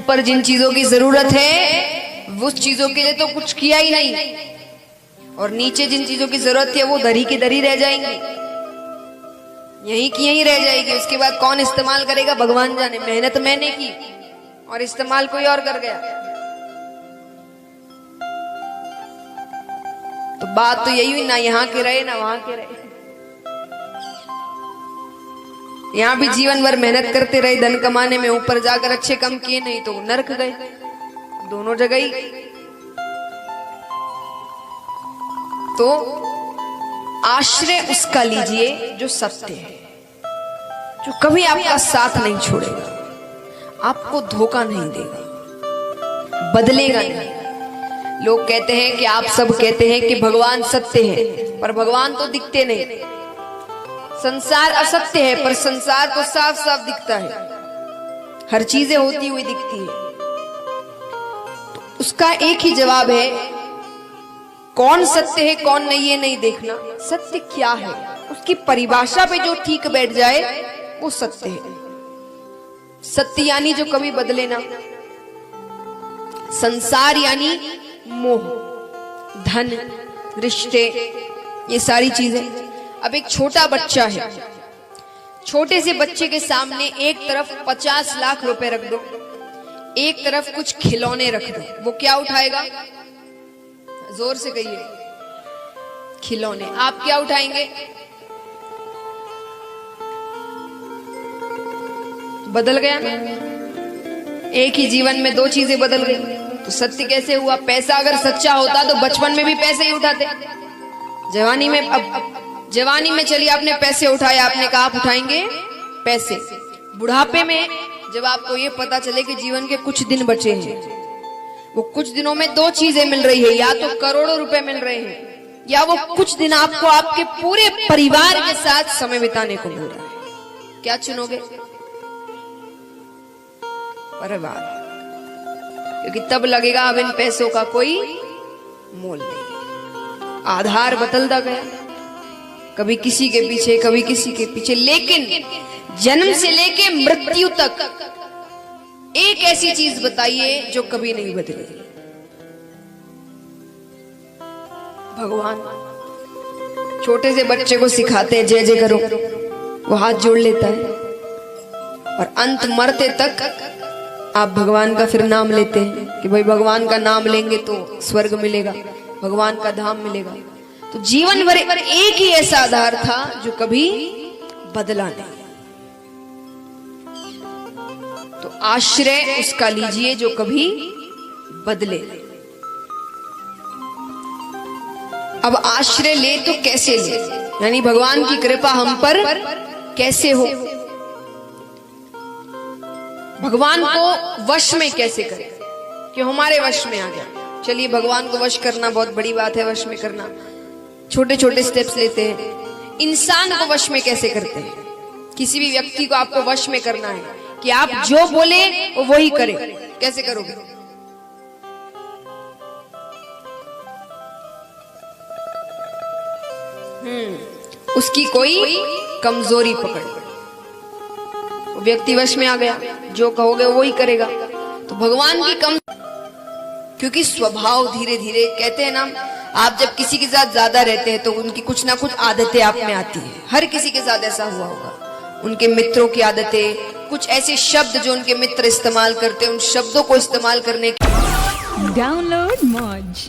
ऊपर जिन चीजों की जरूरत है उस चीजों के लिए तो कुछ किया ही नहीं, और नीचे जिन चीजों की जरूरत है वो दरी की दरी रह जाएंगी, यहीं की यहीं रह जाएगी। उसके बाद कौन इस्तेमाल करेगा भगवान जाने। मेहनत मैंने की और इस्तेमाल कोई और कर गया। तो बात तो यही हुई, ना यहाँ के रहे ना वहां के रहे। यहाँ भी जीवन भर मेहनत करते रहे धन कमाने में, ऊपर जाकर अच्छे कम किए नहीं तो नरक गए, दोनों जगह ही। तो आश्रय उसका लीजिए जो सत्य है, जो कभी आपका साथ नहीं छोड़ेगा, आपको धोखा नहीं देगा, बदलेगा नहीं। लोग कहते हैं कि आप सब कहते हैं कि भगवान सत्य है, पर भगवान तो दिखते नहीं। संसार असत्य है, पर संसार तो साफ साफ दिखता है, हर चीजें होती हुई दिखती है। तो उसका एक ही जवाब है, कौन सत्य है कौन नहीं, ये नहीं देखना। सत्य क्या है, उसकी परिभाषा पे जो ठीक बैठ जाए वो सत्य है। सत्य यानी जो कभी बदले ना। संसार यानी मोह, धन, रिश्ते, ये सारी चीजें। अब एक छोटा बच्चा है, छोटे से बच्चे के सामने एक तरफ 50 लाख रुपए रख दो, एक तरफ कुछ खिलौने रख दो, वो क्या उठाएगा? जोर से कहिए। खिलौने। आप क्या उठाएंगे? बदल गया ना। एक ही जीवन में दो चीजें बदल गई। तो सत्य कैसे हुआ? पैसा अगर सच्चा होता तो बचपन में भी पैसे ही उठाते। जवानी में, अब जवानी में चलिए आपने पैसे उठाए, आपने कहा आप उठाएंगे पैसे। बुढ़ापे में जब आपको ये पता चले कि जीवन के कुछ दिन बचे हैं, वो कुछ दिनों में दो चीजें मिल रही है, या तो करोड़ों रुपए मिल रहे हैं, या वो कुछ दिन आपको आपके पूरे परिवार के साथ समय बिताने को मिल रहा है, क्या चुनोगे? परिवार। क्योंकि तब लगेगा अब इन पैसों का कोई मोल नहीं। आधार बदलता गया, कभी किसी के पीछे कभी किसी के पीछे, लेकिन जन्म से लेके मृत्यु तक एक ऐसी चीज बताइए जो कभी नहीं बदलेगी। भगवान। छोटे से बच्चे को सिखाते हैं जय जय करो, वो हाथ जोड़ लेता है, और अंत मरते तक आप भगवान का फिर नाम लेते हैं कि भाई भगवान का नाम लेंगे तो स्वर्ग मिलेगा, भगवान का धाम मिलेगा। तो जीवन भर एक ही ऐसा आधार था जो कभी बदला नहीं। तो आश्रय उसका लीजिए जो कभी बदले। अब आश्रय ले तो कैसे ले, यानी भगवान की कृपा हम पर कैसे हो, भगवान को वश में कैसे करें, कि हमारे वश में आ गया। चलिए भगवान को वश करना बहुत बड़ी बात है, वश में करना छोटे छोटे स्टेप्स लेते हैं। इंसान को वश में कैसे करते हैं? किसी भी व्यक्ति को आपको वश में करना है कि आप जो बोले वो वही करे, कैसे करोगे? उसकी कोई कमजोरी पकड़, वो व्यक्ति वश में आ गया, जो कहोगे वो ही करेगा। तो भगवान की कम, क्योंकि स्वभाव धीरे धीरे, कहते हैं ना, आप जब किसी के साथ ज्यादा रहते हैं तो उनकी कुछ ना कुछ आदतें आप में आती है। हर किसी के साथ ऐसा हुआ होगा, उनके मित्रों की आदतें, कुछ ऐसे शब्द जो उनके मित्र इस्तेमाल करते हैं, उन शब्दों को इस्तेमाल करने की। डाउनलोड मौज।